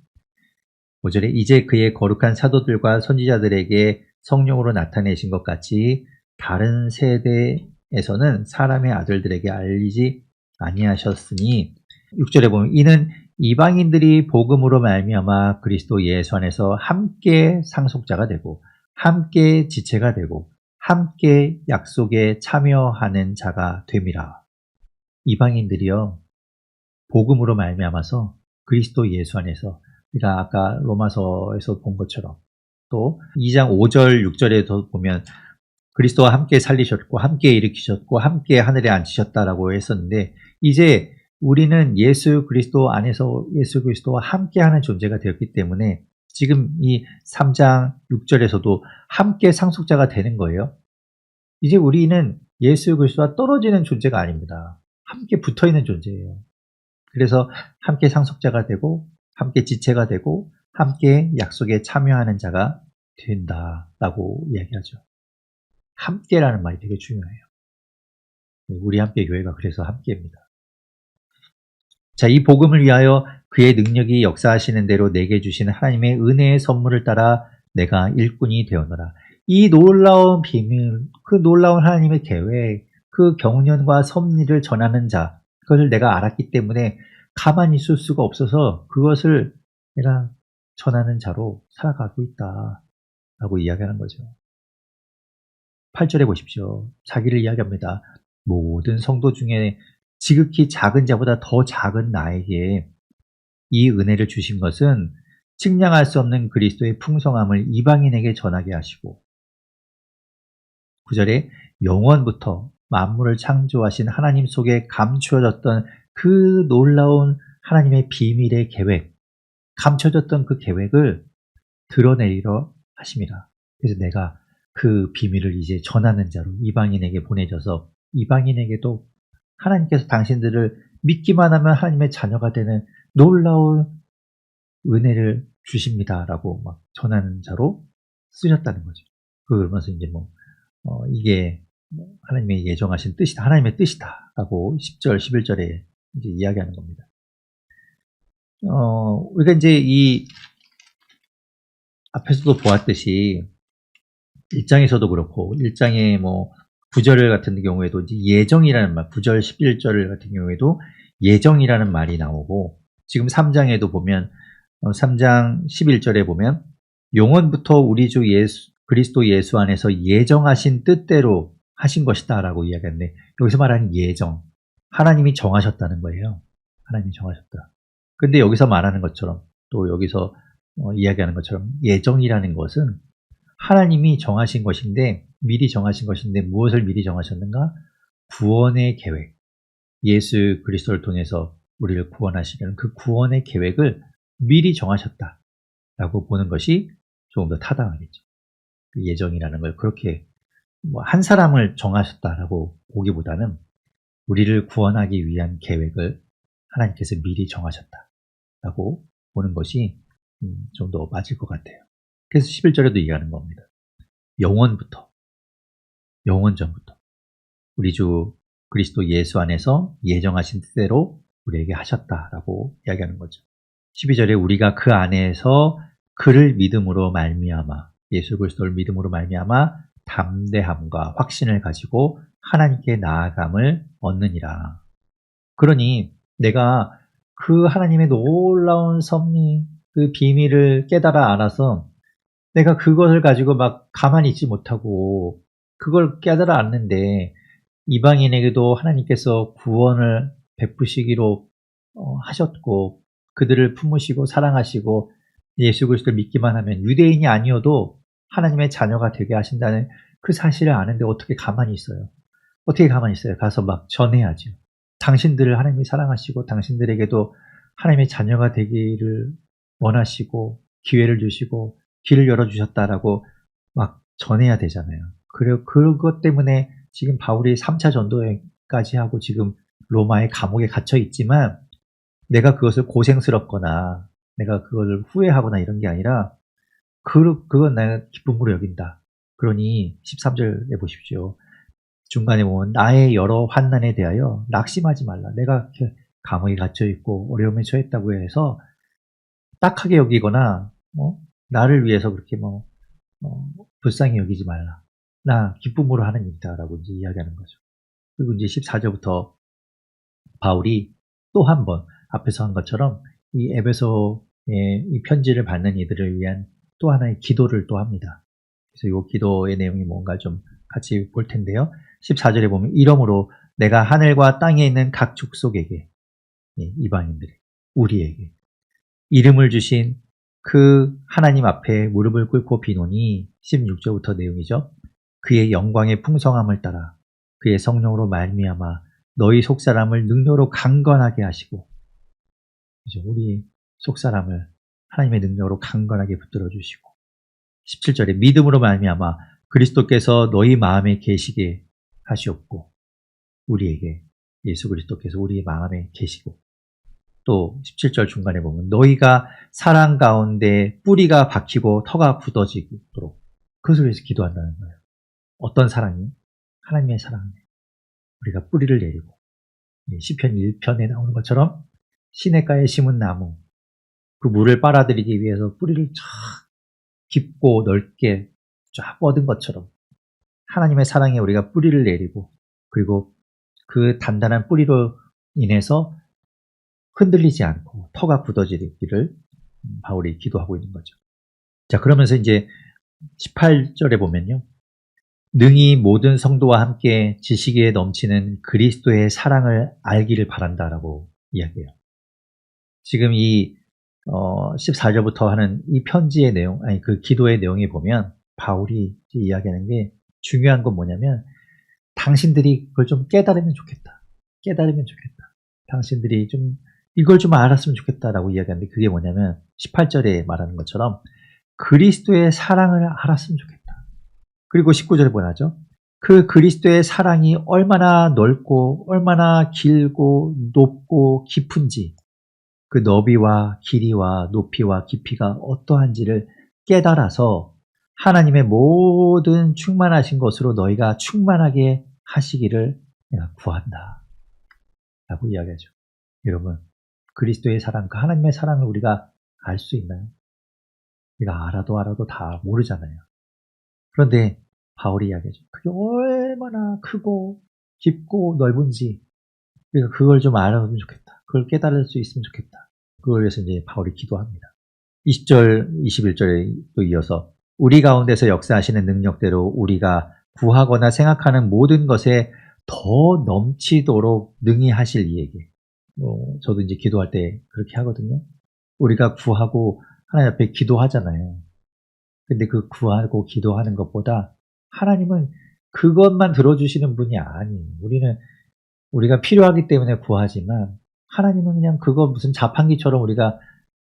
5절에 이제 그의 거룩한 사도들과 선지자들에게 성령으로 나타내신 것 같이 다른 세대에서는 사람의 아들들에게 알리지 아니하셨으니, 6절에 보면 이는 이방인들이 복음으로 말미암아 그리스도 예수 안에서 함께 상속자가 되고 함께 지체가 되고 함께 약속에 참여하는 자가 됨이라. 이방인들이요, 복음으로 말미암아서 그리스도 예수 안에서, 우리가 아까 로마서에서 본 것처럼 또 2장 5절 6절에도 보면 그리스도와 함께 살리셨고 함께 일으키셨고 함께 하늘에 앉히셨다라고 했었는데, 이제 우리는 예수 그리스도 안에서 예수 그리스도와 함께하는 존재가 되었기 때문에 지금 이 3장 6절에서도 함께 상속자가 되는 거예요. 이제 우리는 예수 그리스도와 떨어지는 존재가 아닙니다. 함께 붙어있는 존재예요. 그래서 함께 상속자가 되고 함께 지체가 되고 함께 약속에 참여하는 자가 된다라고 이야기하죠. 함께라는 말이 되게 중요해요. 우리 함께 교회가 그래서 함께입니다. 자, 이 복음을 위하여 그의 능력이 역사하시는 대로 내게 주신 하나님의 은혜의 선물을 따라 내가 일꾼이 되었노라. 이 놀라운 비밀, 그 놀라운 하나님의 계획, 그 경륜과 섭리를 전하는 자, 그것을 내가 알았기 때문에 가만히 있을 수가 없어서 그것을 내가 전하는 자로 살아가고 있다라고 이야기하는 거죠. 8절에 보십시오. 자기를 이야기합니다. 모든 성도 중에 지극히 작은 자보다 더 작은 나에게 이 은혜를 주신 것은 측량할 수 없는 그리스도의 풍성함을 이방인에게 전하게 하시고 9절에 영원부터 만물을 창조하신 하나님 속에 감추어졌던 그 놀라운 하나님의 비밀의 계획, 감춰졌던 그 계획을 드러내리려 하심이라. 그래서 내가 그 비밀을 이제 전하는 자로 이방인에게 보내져서 이방인에게도 하나님께서 당신들을 믿기만 하면 하나님의 자녀가 되는 놀라운 은혜를 주십니다라고 막 전하는 자로 쓰셨다는 거죠. 그러면서 이제 이게 하나님의 예정하신 뜻이다, 하나님의 뜻이다라고 10절, 11절에 이제 이야기하는 겁니다. 우리가 이제 이 앞에서도 보았듯이 1장에서도 그렇고 1장의 9절 같은 경우에도 이제 예정이라는 말, 9절, 11절 같은 경우에도 예정이라는 말이 나오고 지금 3장에도 보면 3장 11절에 보면 영원부터 우리 주 그리스도 예수 안에서 예정하신 뜻대로 하신 것이다 라고 이야기하는데 여기서 말하는 예정, 하나님이 정하셨다는 거예요. 하나님이 정하셨다. 근데 여기서 말하는 것처럼 또 여기서 이야기하는 것처럼 예정이라는 것은 하나님이 정하신 것인데 미리 정하신 것인데 무엇을 미리 정하셨는가? 구원의 계획, 예수 그리스도를 통해서 우리를 구원하시려는 그 구원의 계획을 미리 정하셨다라고 보는 것이 조금 더 타당하겠죠. 그 예정이라는 걸 그렇게 한 사람을 정하셨다라고 보기보다는 우리를 구원하기 위한 계획을 하나님께서 미리 정하셨다라고 보는 것이 좀 더 맞을 것 같아요. 그래서 11절에도 얘기하는 겁니다. 영원부터, 영원 전부터 우리 주 그리스도 예수 안에서 예정하신 뜻대로 우리에게 하셨다라고 이야기하는 거죠. 12절에 우리가 그 안에서 그를 믿음으로 말미암아 예수 그리스도를 믿음으로 말미암아 담대함과 확신을 가지고 하나님께 나아감을 얻느니라. 그러니 내가 그 하나님의 놀라운 섭리, 그 비밀을 깨달아 알아서 내가 그것을 가지고 막 가만히 있지 못하고 그걸 깨달아 알는데 이방인에게도 하나님께서 구원을 베푸시기로 하셨고 그들을 품으시고 사랑하시고 예수 그리스도를 믿기만 하면 유대인이 아니어도 하나님의 자녀가 되게 하신다는 그 사실을 아는데 어떻게 가만히 있어요? 어떻게 가만히 있어요? 가서 막 전해야죠. 당신들을 하나님이 사랑하시고 당신들에게도 하나님의 자녀가 되기를 원하시고 기회를 주시고 길을 열어주셨다라고 막 전해야 되잖아요. 그리고 그것 때문에 지금 바울이 3차 전도까지 하고 지금 로마의 감옥에 갇혀 있지만 내가 그것을 고생스럽거나 내가 그걸 후회하거나 이런 게 아니라 그건 내가 기쁨으로 여긴다. 그러니 13절에 보십시오. 중간에 보면 나의 여러 환난에 대하여 낙심하지 말라. 내가 감옥에 갇혀 있고 어려움에 처했다고 해서 딱하게 여기거나 나를 위해서 그렇게 불쌍히 여기지 말라. 나 기쁨으로 하는 일이다라고 이제 이야기하는 거죠. 그리고 이제 14절부터 바울이 또 한 번 앞에서 한 것처럼 이 에베소의 이 편지를 받는 이들을 위한 또 하나의 기도를 또 합니다. 그래서 이 기도의 내용이 뭔가 좀 같이 볼 텐데요. 14절에 보면 이러므로 내가 하늘과 땅에 있는 각 족속에게 이방인들에게 우리에게 이름을 주신 그 하나님 앞에 무릎을 꿇고 비노니 16절부터 내용이죠. 그의 영광의 풍성함을 따라 그의 성령으로 말미암아 너희 속사람을 능력으로 강건하게 하시고 우리 속사람을 하나님의 능력으로 강건하게 붙들어 주시고 17절에 믿음으로 말미암아 그리스도께서 너희 마음에 계시게 하시옵고 우리에게 예수 그리스도께서 우리 마음에 계시고 또 17절 중간에 보면 너희가 사랑 가운데 뿌리가 박히고 터가 굳어지도록 그것을 위해서 기도한다는 거예요. 어떤 사랑이? 하나님의 사랑. 우리가 뿌리를 내리고 시편 1편에 나오는 것처럼 시냇가에 심은 나무 그 물을 빨아들이기 위해서 뿌리를 쫙 깊고 넓게 쫙 뻗은 것처럼 하나님의 사랑에 우리가 뿌리를 내리고 그리고 그 단단한 뿌리로 인해서 흔들리지 않고 터가 굳어지기를 바울이 기도하고 있는 거죠. 자, 그러면서 이제 18절에 보면요. 능히 모든 성도와 함께 지식에 넘치는 그리스도의 사랑을 알기를 바란다라고 이야기해요. 지금 이 14절부터 하는 이 편지의 내용, 아니 그 기도의 내용에 보면 바울이 이야기하는 게 중요한 건 뭐냐면 당신들이 그걸 좀 깨달으면 좋겠다. 깨달으면 좋겠다. 당신들이 좀 이걸 좀 알았으면 좋겠다라고 이야기하는데 그게 뭐냐면 18절에 말하는 것처럼 그리스도의 사랑을 알았으면 좋겠다. 그리고 19절에 뭐라죠? 그 그리스도의 사랑이 얼마나 넓고 얼마나 길고 높고 깊은지 그 너비와 길이와 높이와 깊이가 어떠한지를 깨달아서 하나님의 모든 충만하신 것으로 너희가 충만하게 하시기를 내가 구한다. 라고 이야기하죠. 여러분, 그리스도의 사랑, 그 하나님의 사랑을 우리가 알 수 있나요? 우리가 알아도 다 모르잖아요. 그런데 바울이 이야기하죠. 그게 얼마나 크고 깊고 넓은지 우리가 그걸 좀 알아보면 좋겠다. 그걸 깨달을 수 있으면 좋겠다. 그걸 위해서 이제 바울이 기도합니다. 20절, 21절에 또 이어서 우리 가운데서 역사하시는 능력대로 우리가 구하거나 생각하는 모든 것에 더 넘치도록 능히 하실 이에게. 저도 이제 기도할 때 그렇게 하거든요. 우리가 구하고 하나님 앞에 기도하잖아요. 근데 그 구하고 기도하는 것보다 하나님은 그것만 들어주시는 분이 아니에요. 우리가 필요하기 때문에 구하지만 하나님은 그냥 그거 무슨 자판기처럼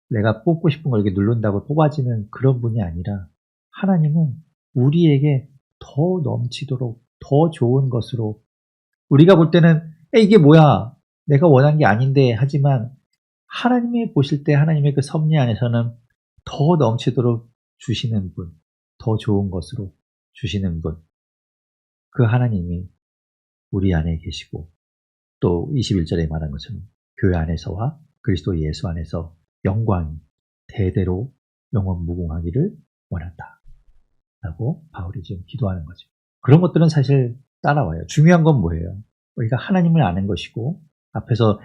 내가 뽑고 싶은 걸 이렇게 누른다고 뽑아지는 그런 분이 아니라 하나님은 우리에게 더 넘치도록 더 좋은 것으로 우리가 볼 때는 이게 뭐야 내가 원한 게 아닌데 하지만 하나님이 보실 때 하나님의 그 섭리 안에서는 더 넘치도록 주시는 분, 더 좋은 것으로 주시는 분, 그 하나님이 우리 안에 계시고 또 21절에 말한 것처럼 교회 안에서와 그리스도 예수 안에서 영광이 대대로 영원 무궁하기를 원한다. 라고 바울이 지금 기도하는 거죠. 그런 것들은 사실 따라와요. 중요한 건 뭐예요? 우리가 하나님을 아는 것이고 앞에서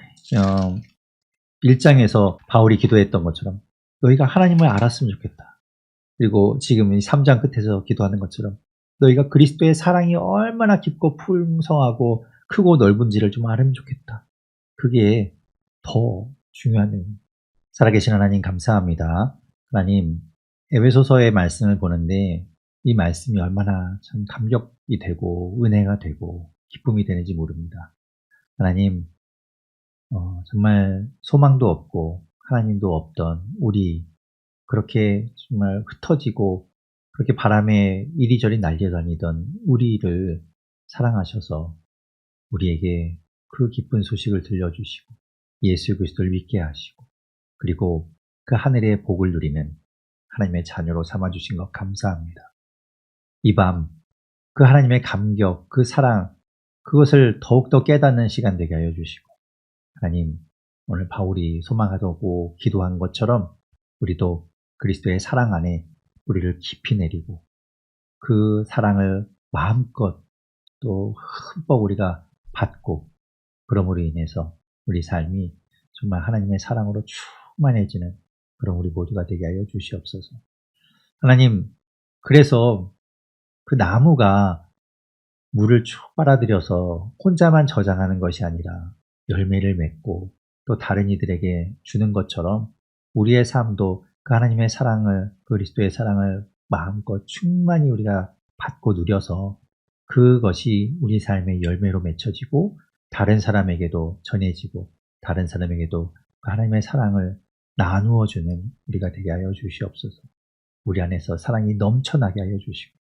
1장에서 바울이 기도했던 것처럼 너희가 하나님을 알았으면 좋겠다. 그리고 지금 이 3장 끝에서 기도하는 것처럼 너희가 그리스도의 사랑이 얼마나 깊고 풍성하고 크고 넓은지를 좀 알으면 좋겠다. 그게 더 중요한 내용입니다. 살아계신 하나님 감사합니다. 하나님 에베소서의 말씀을 보는데 이 말씀이 얼마나 참 감격이 되고 은혜가 되고 기쁨이 되는지 모릅니다. 하나님 정말 소망도 없고 하나님도 없던 우리 그렇게 정말 흩어지고 그렇게 바람에 이리저리 날려다니던 우리를 사랑하셔서 우리에게 그 기쁜 소식을 들려주시고 예수 그리스도를 믿게 하시고 그리고 그 하늘의 복을 누리는 하나님의 자녀로 삼아주신 것 감사합니다. 이 밤 그 하나님의 감격, 그 사랑 그것을 더욱더 깨닫는 시간 되게 하여 주시고 하나님 오늘 바울이 소망하고 기도한 것처럼 우리도 그리스도의 사랑 안에 우리를 깊이 내리고 그 사랑을 마음껏 또 흠뻑 우리가 받고 그러므로 인해서 우리 삶이 정말 하나님의 사랑으로 충만해지는 그런 우리 모두가 되게 하여 주시옵소서. 하나님, 그래서 그 나무가 물을 쭉 빨아들여서 혼자만 저장하는 것이 아니라 열매를 맺고 또 다른 이들에게 주는 것처럼 우리의 삶도 그 하나님의 사랑을, 그리스도의 사랑을 마음껏 충만히 우리가 받고 누려서 그것이 우리 삶의 열매로 맺혀지고 다른 사람에게도 전해지고 다른 사람에게도 그 하나님의 사랑을 나누어 주는 우리가 되게 하여 주시옵소서. 우리 안에서 사랑이 넘쳐나게 하여 주시고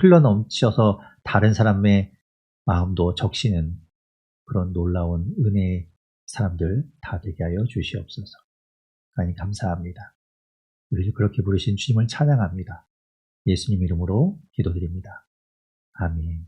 흘러 넘쳐서 다른 사람의 마음도 적시는 그런 놀라운 은혜의 사람들 다 되게 하여 주시옵소서. 하나님 감사합니다. 우리를 그렇게 부르신 주님을 찬양합니다. 예수님 이름으로 기도드립니다. 아멘.